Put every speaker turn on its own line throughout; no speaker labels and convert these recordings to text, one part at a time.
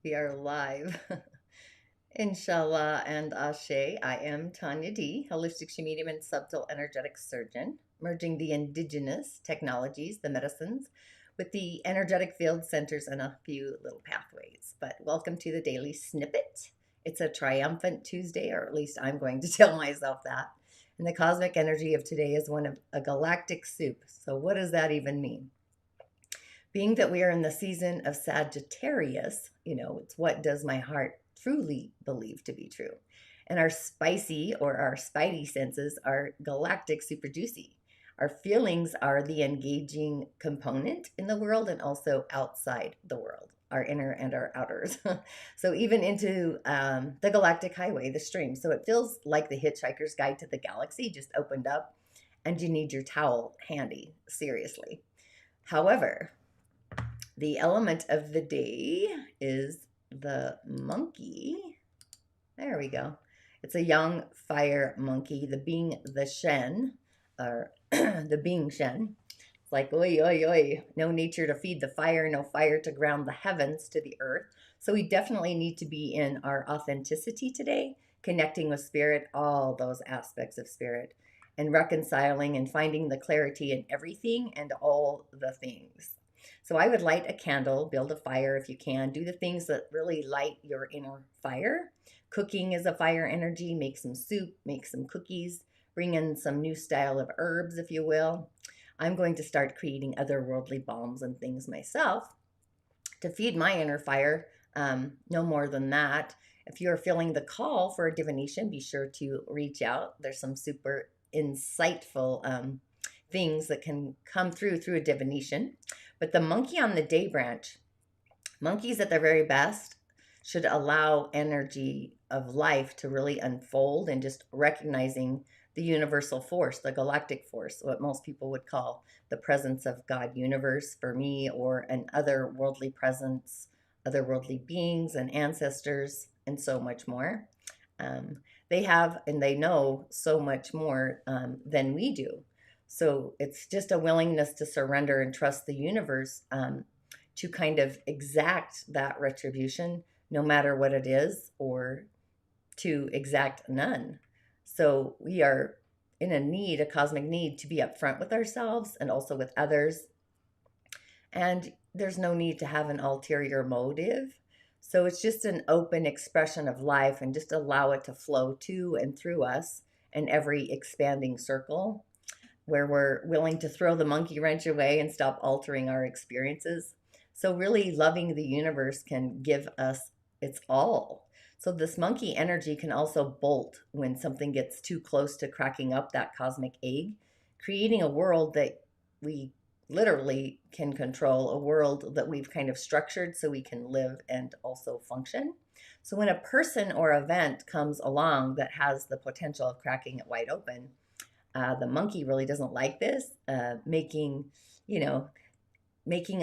We are live. InShalla and Ashe. I am Tonya D, holistic Sha'medium and subtle energetic surgeon, merging the indigenous technologies, the medicines, with the energetic field centers and a few little pathways. But welcome to the daily snippet. It's a triumphant Tuesday, or at least I'm going to tell myself that. And the cosmic energy of today is one of a galactic soup. So what does that even mean? Being that we are in the season of Sagittarius, it's what does my heart truly believe to be true. And our spicy or our spidey senses are galactic super juicy. Our feelings are the engaging component in the world and also outside the world, our inner and our outers. So even into the galactic highway, the stream. So it feels like the Hitchhiker's Guide to the Galaxy just opened up and you need your towel handy, seriously. However, the element of the day is the monkey. There we go. It's a young fire monkey, the being the Shen, or the being Shen. It's like, oi, oi, oi, no nature to feed the fire, no fire to ground the heavens to the earth. So we definitely need to be in our authenticity today, connecting with spirit, all those aspects of spirit, and reconciling and finding the clarity in everything and all the things. So I would light a candle, build a fire if you can, do the things that really light your inner fire. Cooking is a fire energy, make some soup, make some cookies, bring in some new style of herbs, if you will. I'm going to start creating otherworldly balms and things myself to feed my inner fire. No more than that. If you're feeling the call for a divination, be sure to reach out. There's some super insightful things that can come through a divination. But the monkey on the day branch, monkeys at their very best should allow energy of life to really unfold and just recognizing the universal force, the galactic force, what most people would call the presence of God universe for me, or an otherworldly presence, otherworldly beings and ancestors, and so much more. They have and they know so much more than we do. So it's just a willingness to surrender and trust the universe to kind of exact that retribution, no matter what it is, or to exact none. So we are in a cosmic need to be upfront with ourselves and also with others. And there's no need to have an ulterior motive. So it's just an open expression of life and just allow it to flow to and through us in every expanding circle, where we're willing to throw the monkey wrench away and stop altering our experiences. So really loving the universe can give us its all. So this monkey energy can also bolt when something gets too close to cracking up that cosmic egg, creating a world that we literally can control, a world that we've kind of structured so we can live and also function. So when a person or event comes along that has the potential of cracking it wide open, the monkey really doesn't like this, making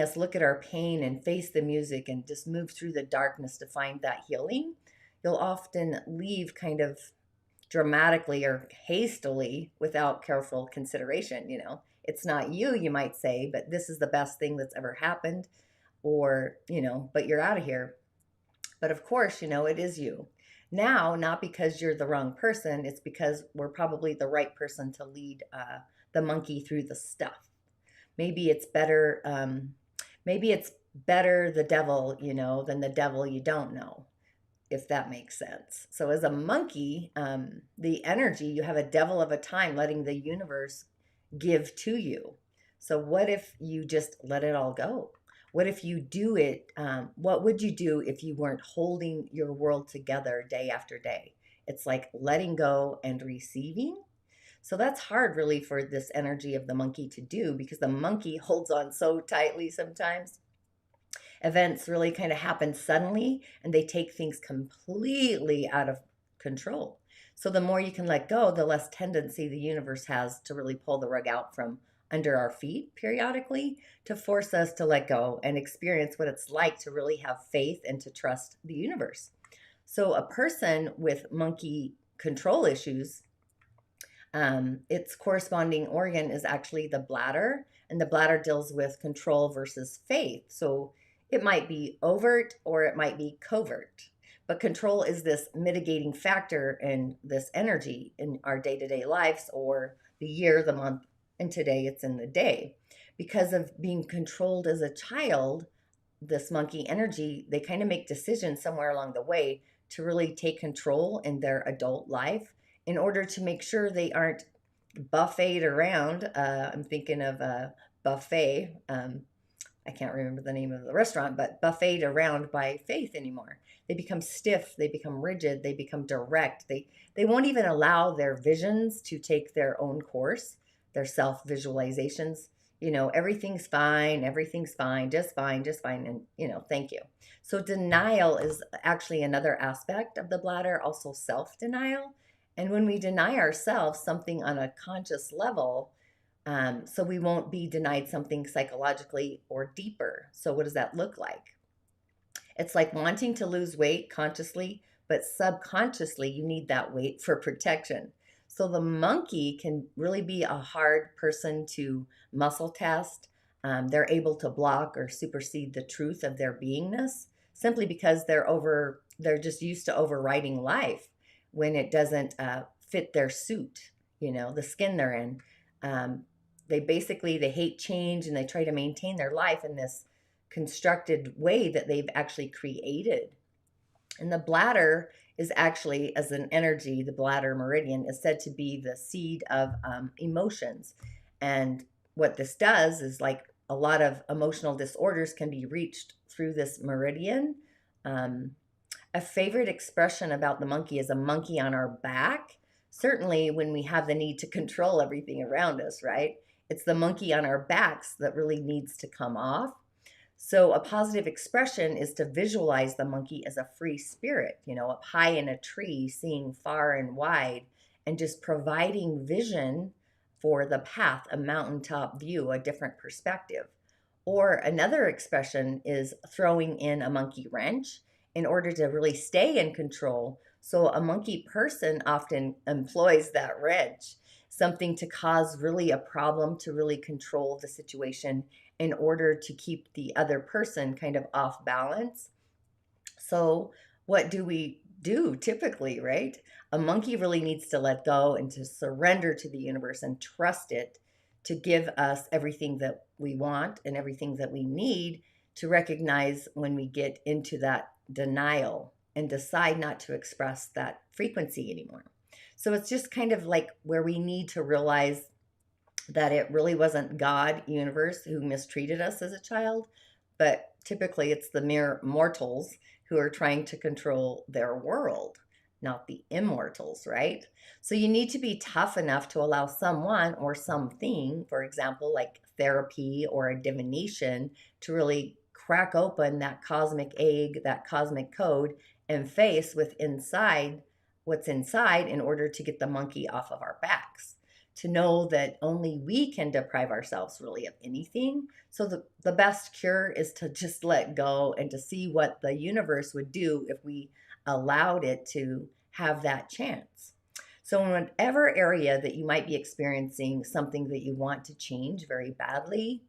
us look at our pain and face the music and just move through the darkness to find that healing. You'll often leave kind of dramatically or hastily without careful consideration. It's not you, you might say, but this is the best thing that's ever happened, or, but you're out of here. But of course, it is you. Now, not because you're the wrong person, it's because we're probably the right person to lead the monkey through the stuff. Maybe it's better. Maybe it's better the devil you know than the devil you don't know, if that makes sense. So as a monkey, the energy, you have a devil of a time letting the universe give to you. So what if you just let it all go? What if you do it? What would you do if you weren't holding your world together day after day? It's like letting go and receiving. So that's hard really for this energy of the monkey to do, because the monkey holds on so tightly sometimes. Events really kind of happen suddenly and they take things completely out of control. So the more you can let go, the less tendency the universe has to really pull the rug out from under our feet periodically to force us to let go and experience what it's like to really have faith and to trust the universe. So, a person with monkey control issues, its corresponding organ is actually the bladder, and the bladder deals with control versus faith. So, it might be overt or it might be covert. But control is this mitigating factor in this energy in our day to day lives, or the year, the month, and today it's in the day. Because of being controlled as a child, this monkey energy, they kind of make decisions somewhere along the way to really take control in their adult life in order to make sure they aren't buffeted around. I'm thinking of a buffet. I can't remember the name of the restaurant, but buffeted around by faith anymore. They become stiff, they become rigid, they become direct. They won't even allow their visions to take their own course, their self visualizations. Everything's fine, just fine, and, thank you. So denial is actually another aspect of the bladder, also self denial. And when we deny ourselves something on a conscious level, so we won't be denied something psychologically or deeper. So what does that look like? It's like wanting to lose weight consciously, but subconsciously you need that weight for protection. So the monkey can really be a hard person to muscle test. They're able to block or supersede the truth of their beingness simply because they're just used to overriding life when it doesn't fit their suit, the skin they're in. They hate change, and they try to maintain their life in this constructed way that they've actually created. And the bladder is actually, as an energy, the Bladder Meridian is said to be the seed of emotions. And what this does is, like, a lot of emotional disorders can be reached through this meridian. A favorite expression about the monkey is a monkey on our back. Certainly when we have the need to control everything around us, right? It's the monkey on our backs that really needs to come off. So a positive expression is to visualize the monkey as a free spirit, up high in a tree, seeing far and wide, and just providing vision for the path, a mountaintop view, a different perspective. Or another expression is throwing in a monkey wrench in order to really stay in control. So a monkey person often employs that wrench, something to cause really a problem, to really control the situation in order to keep the other person kind of off balance. So what do we do typically, right? A monkey really needs to let go and to surrender to the universe and trust it to give us everything that we want and everything that we need, to recognize when we get into that denial and decide not to express that frequency anymore. So it's just kind of like where we need to realize that it really wasn't God, universe, who mistreated us as a child, but typically it's the mere mortals who are trying to control their world, not the immortals, right? So you need to be tough enough to allow someone or something, for example, like therapy or a divination, to really crack open that cosmic egg, that cosmic code, and face what's inside in order to get the monkey off of our backs. To know that only we can deprive ourselves really of anything. So the best cure is to just let go and to see what the universe would do if we allowed it to have that chance. So in whatever area that you might be experiencing something that you want to change very badly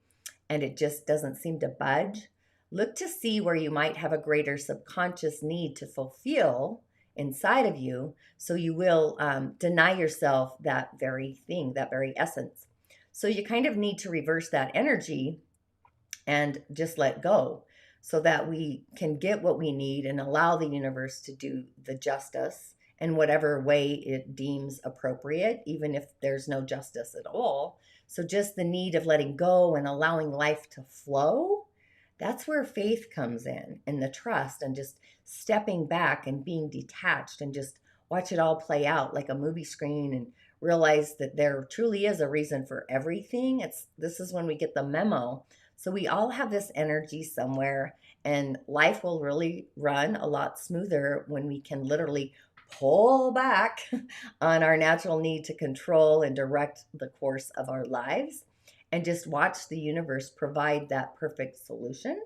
and it just doesn't seem to budge, look to see where you might have a greater subconscious need to fulfill inside of you, so you will deny yourself that very thing, that very essence. So you kind of need to reverse that energy and just let go so that we can get what we need and allow the universe to do the justice in whatever way it deems appropriate, even if there's no justice at all. So just the need of letting go and allowing life to flow, that's where faith comes in, and the trust, and just stepping back and being detached and just watch it all play out like a movie screen and realize that there truly is a reason for everything. This is when we get the memo. So we all have this energy somewhere, and life will really run a lot smoother when we can literally pull back on our natural need to control and direct the course of our lives. and just watch the universe provide that perfect solution.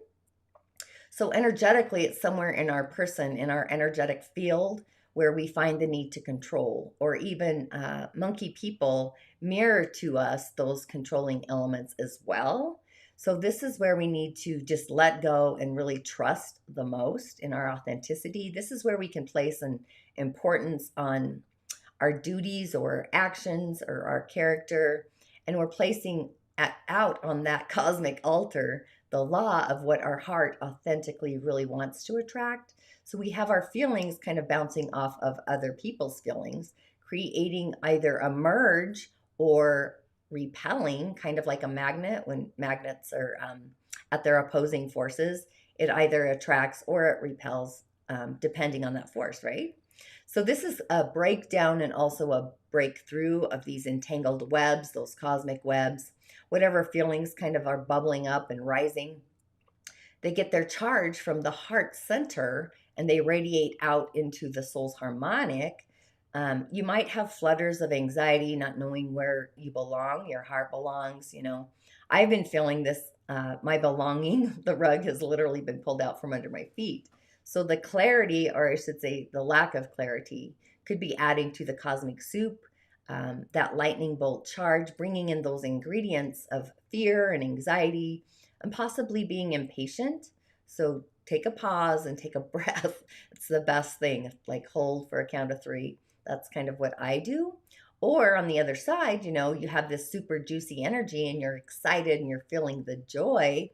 So energetically, it's somewhere in our person, in our energetic field, where we find the need to control, or even monkey people mirror to us those controlling elements as well. So this is where we need to just let go and really trust the most in our authenticity. This is where we can place an importance on our duties or actions or our character, and we're placing out on that cosmic altar the law of what our heart authentically really wants to attract. So we have our feelings kind of bouncing off of other people's feelings, creating either a merge or repelling, kind of like a magnet. When magnets are at their opposing forces, it either attracts or it repels, depending on that force, right? So this is a breakdown and also a breakthrough of these entangled webs, those cosmic webs. Whatever feelings kind of are bubbling up and rising, they get their charge from the heart center and they radiate out into the soul's harmonic. You might have flutters of anxiety, not knowing where you belong, your heart belongs. I've been feeling this, my belonging, the rug has literally been pulled out from under my feet. So the clarity, or I should say the lack of clarity, could be adding to the cosmic soup, that lightning bolt charge, bringing in those ingredients of fear and anxiety, and possibly being impatient. So take a pause and take a breath. It's the best thing. Like hold for a count of 3. That's kind of what I do. Or on the other side, you have this super juicy energy and you're excited and you're feeling the joy.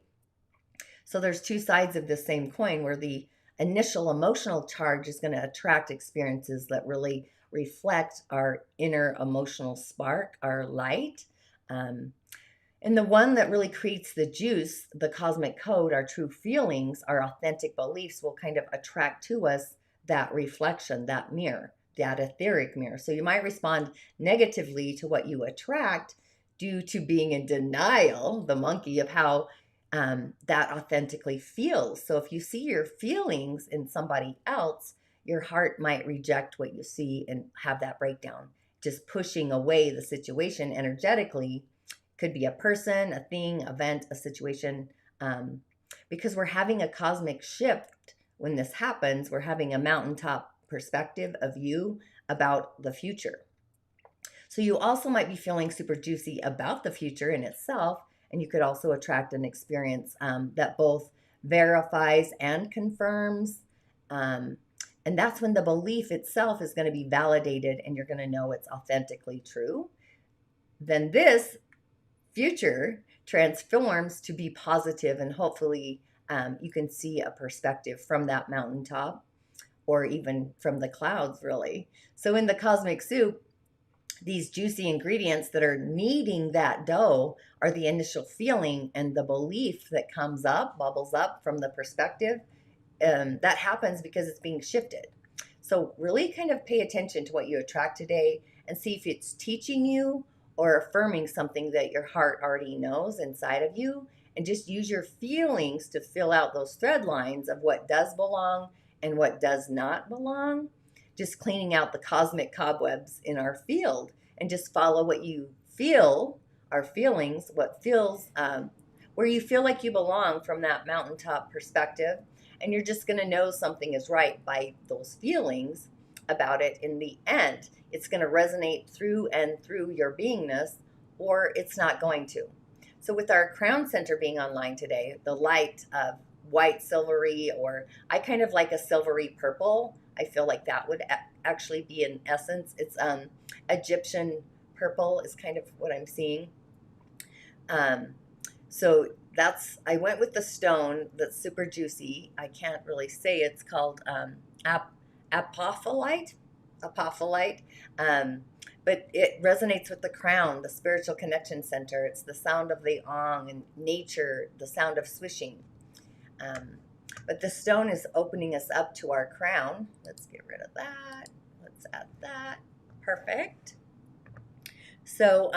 So there's two sides of the same coin, where the initial emotional charge is going to attract experiences that really reflect our inner emotional spark, our light. And the one that really creates the juice, the cosmic code, our true feelings, our authentic beliefs, will kind of attract to us that reflection, that mirror, that etheric mirror. So you might respond negatively to what you attract due to being in denial, the monkey, of how that authentically feels. So if you see your feelings in somebody else, your heart might reject what you see and have that breakdown, just pushing away the situation energetically. Could be a person, a thing, event, a situation, because we're having a cosmic shift when this happens. We're having a mountaintop perspective of you about the future. So you also might be feeling super juicy about the future in itself, and you could also attract an experience that both verifies and confirms. And that's when the belief itself is going to be validated and you're going to know it's authentically true. Then this future transforms to be positive, and hopefully you can see a perspective from that mountaintop or even from the clouds, really. So in the cosmic soup, these juicy ingredients that are kneading that dough are the initial feeling and the belief that comes up, bubbles up from the perspective. That happens because it's being shifted. So really kind of pay attention to what you attract today and see if it's teaching you or affirming something that your heart already knows inside of you. And just use your feelings to fill out those thread lines of what does belong and what does not belong. Just cleaning out the cosmic cobwebs in our field, and just follow what you feel, our feelings, what feels, where you feel like you belong from that mountaintop perspective. And you're just going to know something is right by those feelings about it. In the end, it's going to resonate through and through your beingness, or it's not going to. So with our crown center being online today, the light of white silvery, or I kind of like a silvery purple. I feel like that would actually be in essence. It's Egyptian purple is kind of what I'm seeing. So I went with the stone that's super juicy. I can't really say. It's called Apophyllite. But it resonates with the crown, the spiritual connection center. It's the sound of the ong and nature, the sound of swishing. But the stone is opening us up to our crown. Let's get rid of that. Let's add that. Perfect. So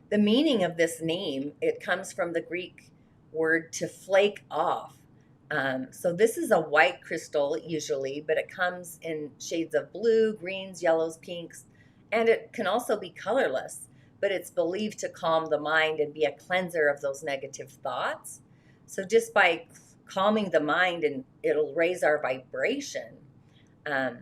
the meaning of this name, it comes from the Greek word to flake off. So this is a white crystal usually, but it comes in shades of blue, greens, yellows, pinks, and it can also be colorless. but it's believed to calm the mind and be a cleanser of those negative thoughts. So just by calming the mind, and it'll raise our vibration. Um,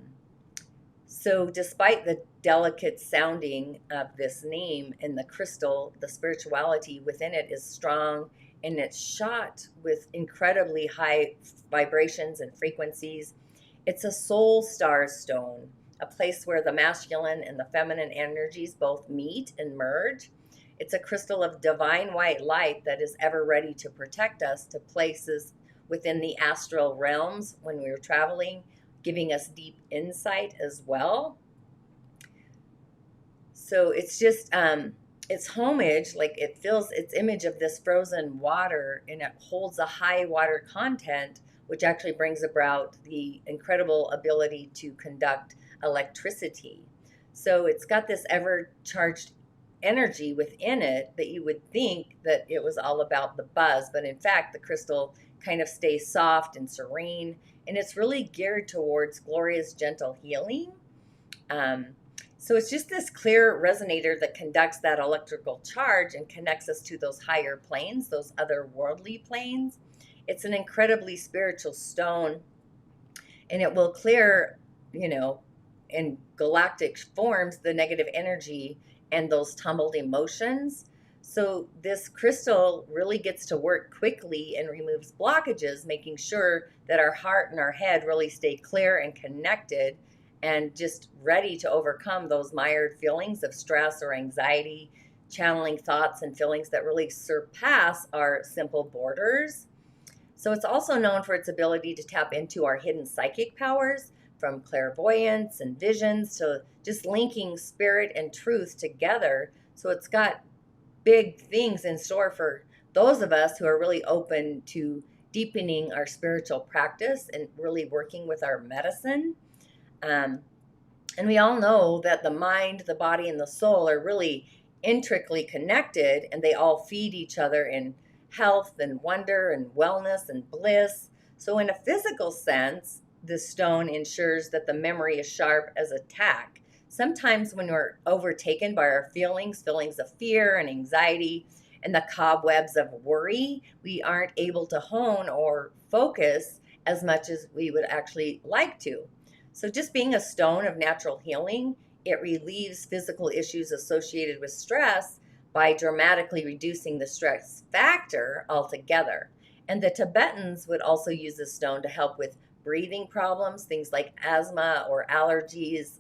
so despite the delicate sounding of this name and the crystal, the spirituality within it is strong, and it's shot with incredibly high vibrations and frequencies. It's a soul star stone, a place where the masculine and the feminine energies both meet and merge. It's a crystal of divine white light that is ever ready to protect us to places within the astral realms when we were traveling, giving us deep insight as well. So it's just, its homage, like it feels its image of this frozen water, and it holds a high water content, which actually brings about the incredible ability to conduct electricity. So it's got this ever charged energy within it that you would think that it was all about the buzz, but in fact, the crystal kind of stays soft and serene, and it's really geared towards glorious, gentle healing. So it's just this clear resonator that conducts that electrical charge and connects us to those higher planes, those otherworldly planes. It's an incredibly spiritual stone, and it will clear, in galactic forms, the negative energy and those tumbled emotions. So this crystal really gets to work quickly and removes blockages, making sure that our heart and our head really stay clear and connected and just ready to overcome those mired feelings of stress or anxiety, channeling thoughts and feelings that really surpass our simple borders. So it's also known for its ability to tap into our hidden psychic powers, from clairvoyance and visions to just linking spirit and truth together. So it's got big things in store for those of us who are really open to deepening our spiritual practice and really working with our medicine. And we all know that the mind, the body, and the soul are really intricately connected, and they all feed each other in health and wonder and wellness and bliss. So in a physical sense, this stone ensures that the memory is sharp as a tack. Sometimes when we're overtaken by our feelings of fear and anxiety and the cobwebs of worry, we aren't able to hone or focus as much as we would actually like to. So just being a stone of natural healing, it relieves physical issues associated with stress by dramatically reducing the stress factor altogether. And the Tibetans would also use this stone to help with breathing problems, things like asthma or allergies.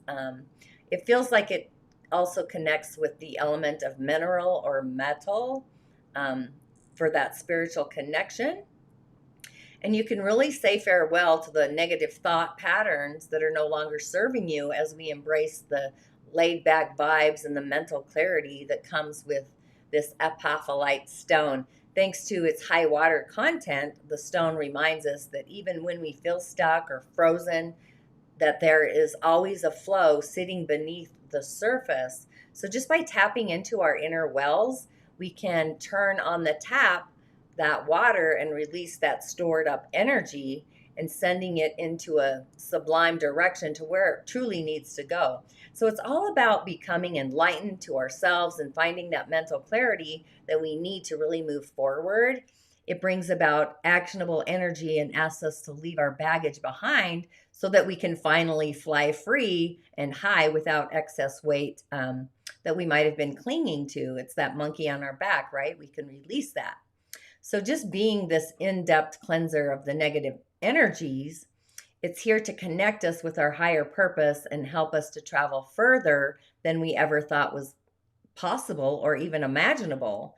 It feels like it also connects with the element of mineral or metal for that spiritual connection. And you can really say farewell to the negative thought patterns that are no longer serving you as we embrace the laid back vibes and the mental clarity that comes with this Apophyllite stone. Thanks to its high water content, the stone reminds us that even when we feel stuck or frozen, that there is always a flow sitting beneath the surface. So just by tapping into our inner wells, we can turn on the tap that water and release that stored up energy and sending it into a sublime direction to where it truly needs to go. So it's all about becoming enlightened to ourselves and finding that mental clarity that we need to really move forward. It brings about actionable energy and asks us to leave our baggage behind so that we can finally fly free and high without excess weight that we might have been clinging to. It's that monkey on our back, right? We can release that. So just being this in-depth cleanser of the negative energies, it's here to connect us with our higher purpose and help us to travel further than we ever thought was possible or even imaginable.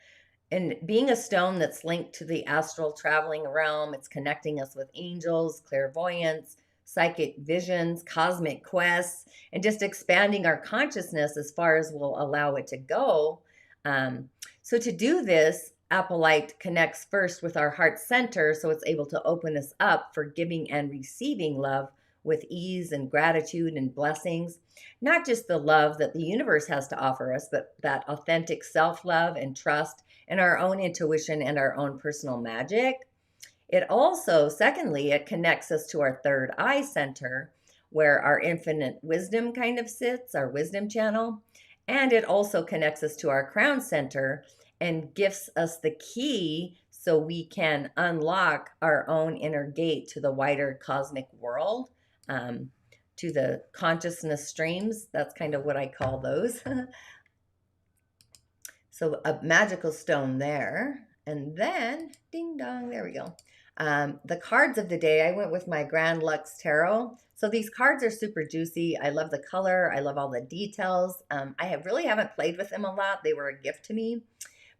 And being a stone that's linked to the astral traveling realm, it's connecting us with angels, clairvoyance, psychic visions, cosmic quests, and just expanding our consciousness as far as we'll allow it to go. So to do this, Apophyllite connects first with our heart center, so it's able to open us up for giving and receiving love with ease and gratitude and blessings. Not just the love that the universe has to offer us, but that authentic self-love and trust in our own intuition and our own personal magic. It also, secondly, it connects us to our third eye center, where our infinite wisdom kind of sits, our wisdom channel. And it also connects us to our crown center and gives us the key so we can unlock our own inner gate to the wider cosmic world, to the consciousness streams. That's kind of what I call those. So a magical stone there. And then, ding dong, there we go. The cards of the day, I went with my Grand Lux Tarot. So these cards are super juicy. I love the color. I love all the details. Really haven't played with them a lot. They were a gift to me.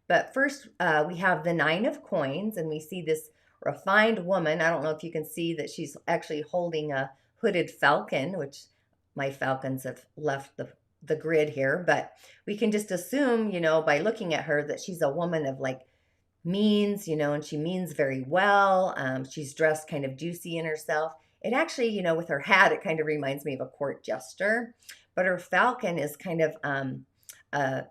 But first, we have the Nine of Coins, and we see this refined woman. I don't know if you can see that she's actually holding a hooded falcon, which my falcons have left the grid here, but we can just assume, by looking at her that she's a woman of like means, and she means very well. She's dressed kind of juicy in herself. It actually, with her hat, it kind of reminds me of a court jester, but her falcon is kind of a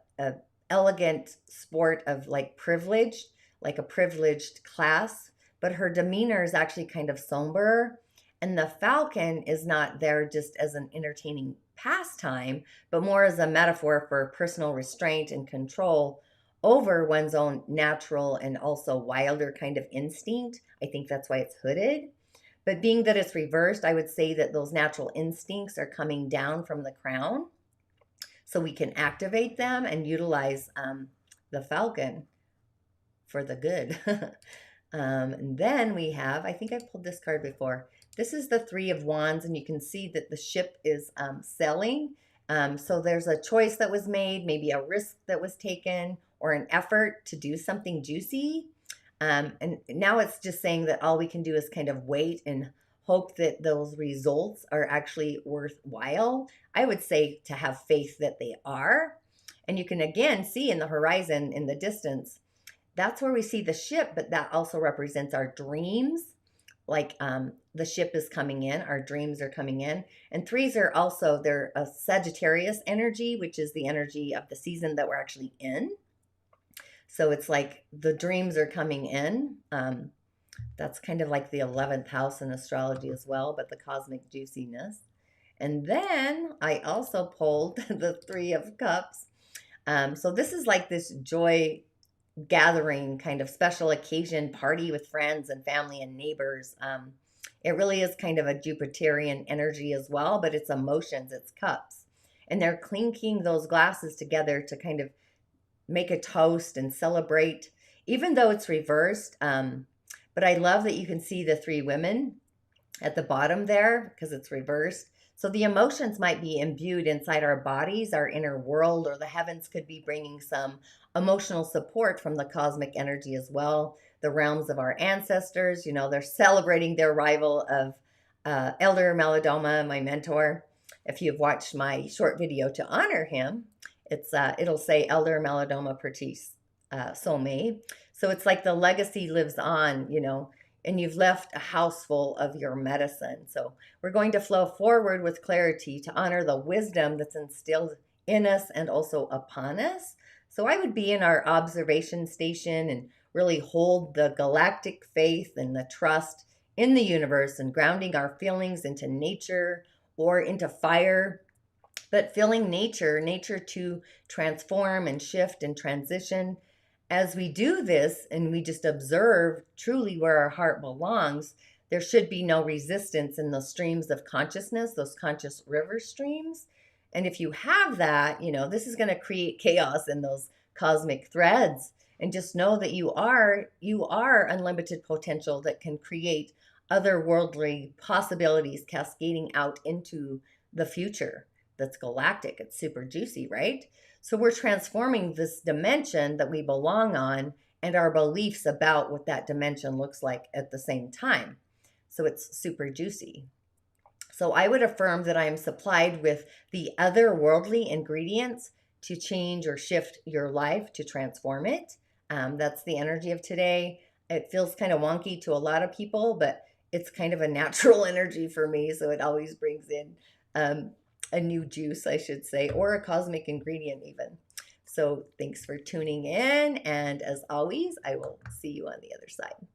elegant sport of like privilege, like a privileged class, but her demeanor is actually kind of somber. And the falcon is not there just as an entertaining pastime, but more as a metaphor for personal restraint and control over one's own natural and also wilder kind of instinct. I think that's why it's hooded. But being that it's reversed, I would say that those natural instincts are coming down from the crown so we can activate them and utilize the falcon for the good. And then we have, I think I've pulled this card before. This is the Three of Wands, and you can see that the ship is sailing. So there's a choice that was made, maybe a risk that was taken, or an effort to do something juicy. And now it's just saying that all we can do is kind of wait and hope that those results are actually worthwhile. I would say to have faith that they are. And you can again see in the horizon, in the distance, that's where we see the ship, but that also represents our dreams. Like the ship is coming in, our dreams are coming in. And threes are also, they're a Sagittarius energy, which is the energy of the season that we're actually in. So it's like the dreams are coming in. That's kind of like the 11th house in astrology as well, but the cosmic juiciness. And then I also pulled the Three of Cups. So this is like this joy gathering kind of special occasion party with friends and family and neighbors. It really is kind of a Jupiterian energy as well, but it's emotions, it's cups. And they're clinking those glasses together to kind of make a toast and celebrate, even though it's reversed. But I love that you can see the three women at the bottom there because it's reversed. So the emotions might be imbued inside our bodies, our inner world, or the heavens could be bringing some emotional support from the cosmic energy as well. The realms of our ancestors, they're celebrating their arrival of Elder Melodoma, my mentor. If you've watched my short video to honor him, it'll say Elder Melodoma Pertis Somme. So it's like the legacy lives on, and you've left a house full of your medicine. So we're going to flow forward with clarity to honor the wisdom that's instilled in us and also upon us. So I would be in our observation station and really hold the galactic faith and the trust in the universe and grounding our feelings into nature or into fire, but feeling nature to transform and shift and transition. As we do this and we just observe truly where our heart belongs, there should be no resistance in those streams of consciousness, those conscious river streams. And if you have that, this is going to create chaos in those cosmic threads. And just know that you are unlimited potential that can create otherworldly possibilities cascading out into the future. That's galactic. It's super juicy, right? So we're transforming this dimension that we belong on and our beliefs about what that dimension looks like at the same time. So it's super juicy. So I would affirm that I am supplied with the otherworldly ingredients to change or shift your life, to transform it. That's the energy of today. It feels kind of wonky to a lot of people, but it's kind of a natural energy for me. So it always brings in a new juice, I should say, or a cosmic ingredient even. So thanks for tuning in. And as always, I will see you on the other side.